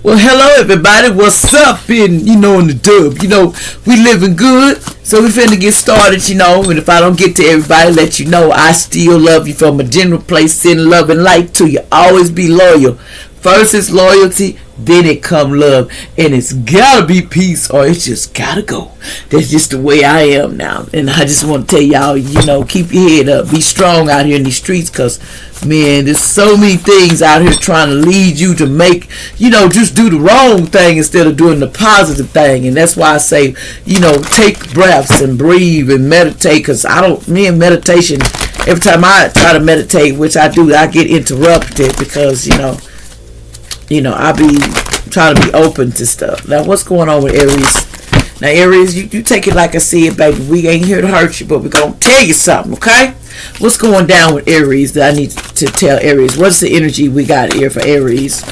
Well, hello everybody. What's up? In the dub. We living good. So we finna get started. And if I don't get to everybody, let you know I still love you from a general place. Send love and light to you. Always be loyal. First is loyalty, then it come love, and it's gotta be peace, or it's just gotta go. That's just the way I am now, and I just want to tell y'all, keep your head up, be strong out here in these streets, cause man, there's so many things out here trying to lead you to make, just do the wrong thing instead of doing the positive thing, and that's why I say, take breaths and breathe and meditate, cause me and meditation, every time I try to meditate, which I do, I get interrupted because, I be trying to be open to stuff. Now, what's going on with Aries? Now, Aries, you take it like I see it, baby. We ain't here to hurt you, but we're going to tell you something, okay? What's going down with Aries that I need to tell Aries? What's the energy we got here for Aries?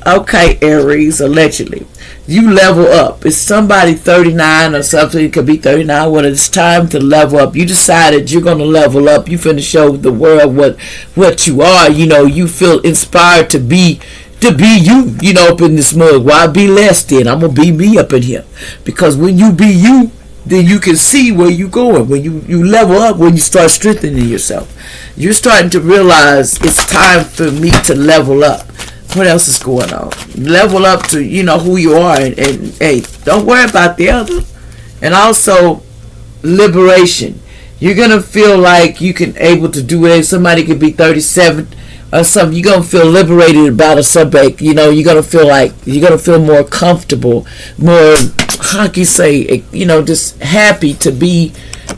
Okay, Aries, allegedly. You level up. It's somebody 39 or something. It could be 39. When it's time to level up, you decided you're going to level up. You finna show the world what you are. You feel inspired to be you, up in this mug. Why be less then? I'm going to be me up in here. Because when you be you, then you can see where you're going. When you level up, when you start strengthening yourself, you're starting to realize it's time for me to level up. What else is going on? Level up to, who you are. And hey, don't worry about the other. And also, liberation. You're going to feel like you can able to do it. Somebody could be 37 or something. You're going to feel liberated about a subject. You're going to feel like, you're going to feel more comfortable, more, how can you say, just happy to be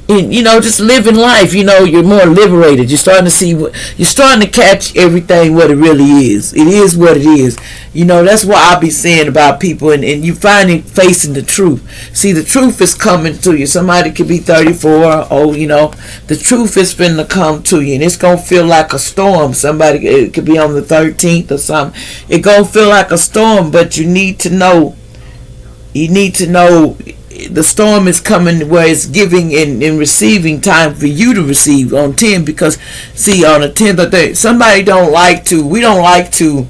just living life. You're more liberated. You're starting to see you're starting to catch everything what it really is. It is what it is. That's what I be saying about people, and you finally facing the truth. See, the truth is coming to you. Somebody could be 34. The truth is finna come to you, and it's gonna feel like a storm. Somebody, it could be on the 13th or something. It gonna feel like a storm, but you need to know. You need to know the storm is coming where it's giving and receiving time for you to receive on 10, because see, on the 10th of the day, we don't like to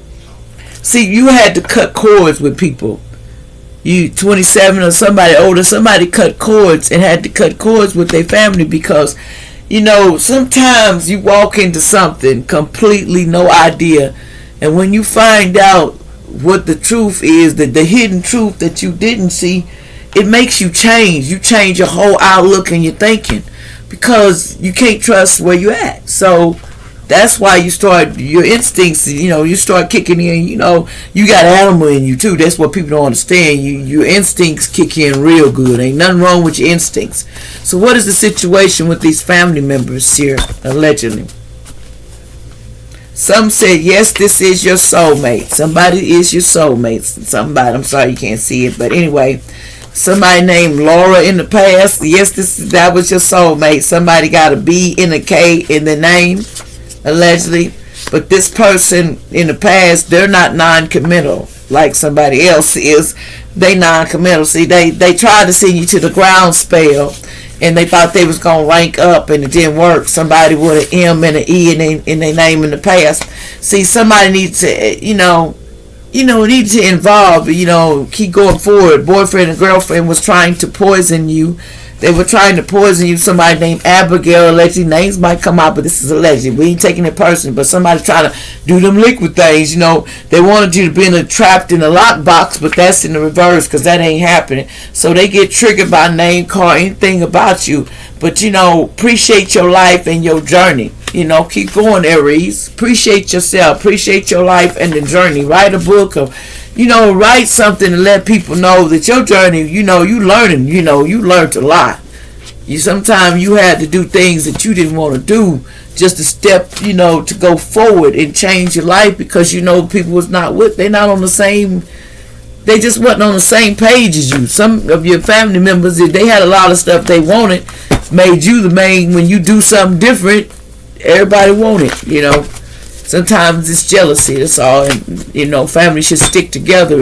see, you had to cut cords with people. You 27 or somebody older, somebody cut cords and had to cut cords with their family, because sometimes you walk into something completely no idea, and when you find out what the truth is, the hidden truth that you didn't see, it makes you change. You change your whole outlook and your thinking, because you can't trust where you're at. So that's why you start, your instincts, you start kicking in. You got animal in you too. That's what people don't understand. Your instincts kick in real good. Ain't nothing wrong with your instincts. So what is the situation with these family members here, allegedly? Some said, yes, this is your soulmate. Somebody is your soulmate. Somebody, I'm sorry you can't see it, but anyway, somebody named Laura in the past. Yes, that was your soulmate. Somebody got a B and a K in the name, allegedly. But this person in the past, they're not non-committal like somebody else is. They non-committal. See, they tried to send you to the ground spell, and they thought they was going to rank up, and it didn't work. Somebody with an M and an E in their name in the past. See, somebody needs to, need to involve, keep going forward. Boyfriend and girlfriend was trying to poison you. They were trying to poison you. Somebody named Abigail, allegedly. Names might come out, but this is alleged. We ain't taking it personally, but somebody trying to do them liquid things. They wanted you to be trapped in a lockbox, but that's in the reverse, because that ain't happening. So they get triggered by name, call, anything about you. But, appreciate your life and your journey. Keep going, Aries. Appreciate yourself. Appreciate your life and the journey. Write a book of, write something to let people know that your journey, you learning, you learned a lot. Sometimes you had to do things that you didn't want to do just to step, to go forward and change your life, because, people was they're not on the same, they just wasn't on the same page as you. Some of your family members, if they had a lot of stuff they wanted, made you the main. When you do something different, everybody want it, Sometimes it's jealousy, that's all. And families should stick together,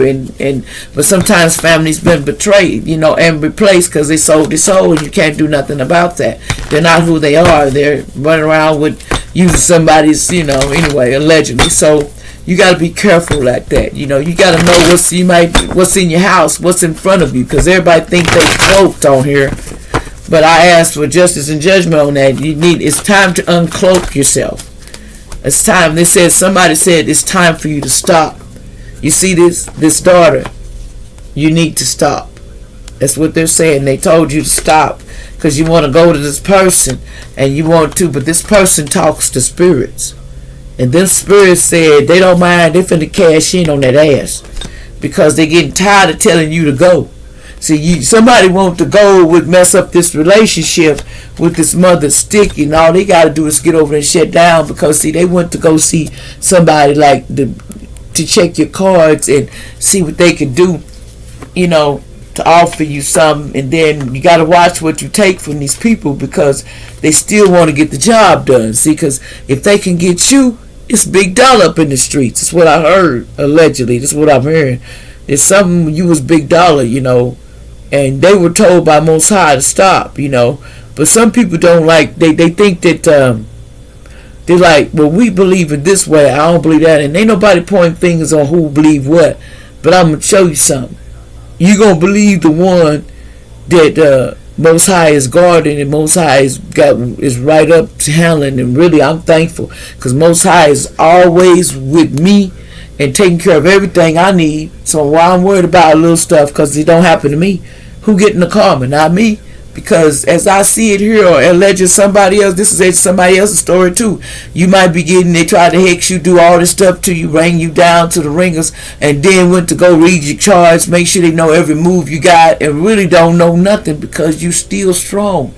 but sometimes families been betrayed, and replaced because they sold their soul, and you can't do nothing about that. They're not who they are. They're running around with using somebody's, anyway, allegedly. So You got to be careful like that. You know, you got to know what's in your house, what's in front of you, because everybody think they cloaked on here. But I ask for justice and judgment on that. It's time to uncloak yourself. It's time. Somebody said it's time for you to stop. You see this daughter, you need to stop. That's what they're saying. They told you to stop because you want to go to this person and you want to, but this person talks to spirits. And them spirits said they don't mind, they finna cash in on that ass because they getting tired of telling you to go. See, somebody want to go would mess up this relationship with this mother sticky, and all they got to do is get over and shut down because, see, they went to go see somebody like to check your cards and see what they could do, you know, to offer you something. And then you got to watch what you take from these people because they still want to get the job done. See, because if they can get you, it's big dollar up in the streets. That's what I heard, allegedly. That's what I'm hearing. It's something, you was big dollar, you know, and they were told by Most High to stop, you know. But some people don't like, they think that they're like, well, we believe it this way, I don't believe that. And ain't nobody pointing fingers on who believe what. But I'm going to show you something. You're going to believe the one that Most High is guarding and Most High is right up to handling. And really, I'm thankful because Most High is always with me and taking care of everything I need. So why I'm worried about a little stuff because it don't happen to me. Who getting the karma? Not me. Because as I see it here, or alleged somebody else, this is somebody else's story too. You might be getting, they try to hex you, do all this stuff to you, bring you down to the ringers, and then went to go read your charts, make sure they know every move you got, and really don't know nothing because you still strong.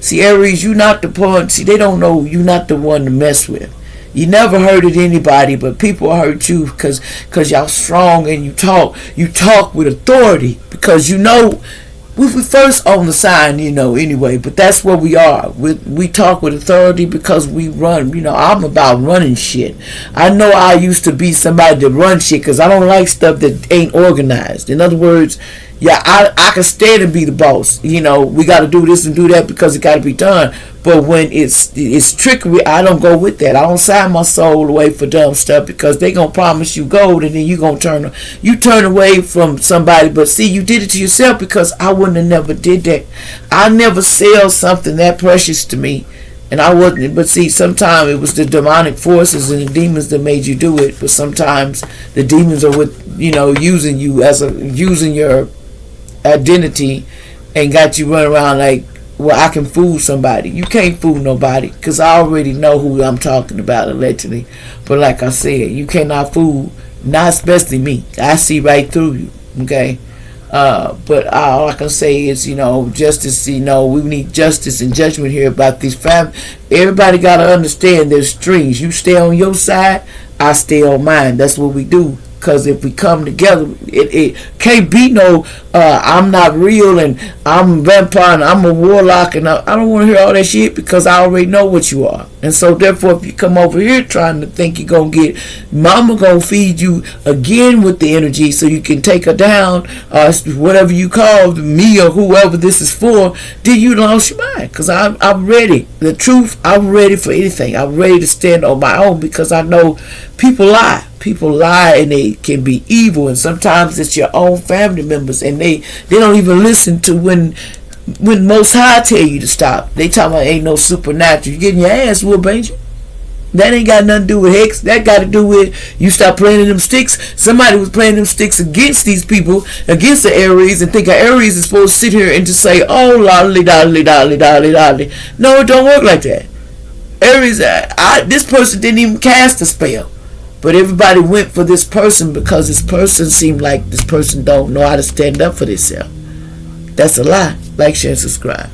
See, Aries, you not the point. See, they don't know you not the one to mess with. You never hurted anybody, but people hurt you because y'all strong and you talk with authority because you know. We first on the sign, you know, anyway, but that's what we are. We talk with authority because we run. You know, I'm about running shit. I know I used to be somebody that run shit because I don't like stuff that ain't organized. In other words, yeah, I can stand and be the boss. You know, we got to do this and do that because it got to be done. But when it's trickery, I don't go with that. I don't sign my soul away for dumb stuff because they gonna promise you gold and then you gonna turn away from somebody. But see, you did it to yourself because I wouldn't have never did that. I never sell something that precious to me, and I wouldn't. But see, sometimes it was the demonic forces and the demons that made you do it. But sometimes the demons are with, you know, using you using your identity and got you running around like, well, I can fool somebody. You can't fool nobody because I already know who I'm talking about, allegedly. But like I said, you cannot fool, not especially me. I see right through you, okay? But all I can say is, you know, justice, you know, we need justice and judgment here about these families. Everybody got to understand there's strings. You stay on your side, I stay on mine. That's what we do. Because if we come together, it can't be no, I'm not real and I'm a vampire and I'm a warlock and I don't want to hear all that shit because I already know what you are. And so therefore, if you come over here trying to think you're going to get, mama going to feed you again with the energy so you can take her down, whatever you call me or whoever this is for, then you lost your mind. Because I'm ready. The truth, I'm ready for anything. I'm ready to stand on my own because I know people lie. People lie and they can be evil, and sometimes it's your own family members and they don't even listen to when Most High tell you to stop. They talking about ain't no supernatural. You getting your ass whooped, ain't you? That ain't got nothing to do with hex. That got to do with you stop playing them sticks. Somebody was playing them sticks against these people, against the Aries, and think an Aries is supposed to sit here and just say, oh, lolly, dolly, dolly, dolly, dolly. No, it don't work like that. Aries, this person didn't even cast a spell. But everybody went for this person because this person seemed like this person don't know how to stand up for themselves. That's a lie. Like, share, and subscribe.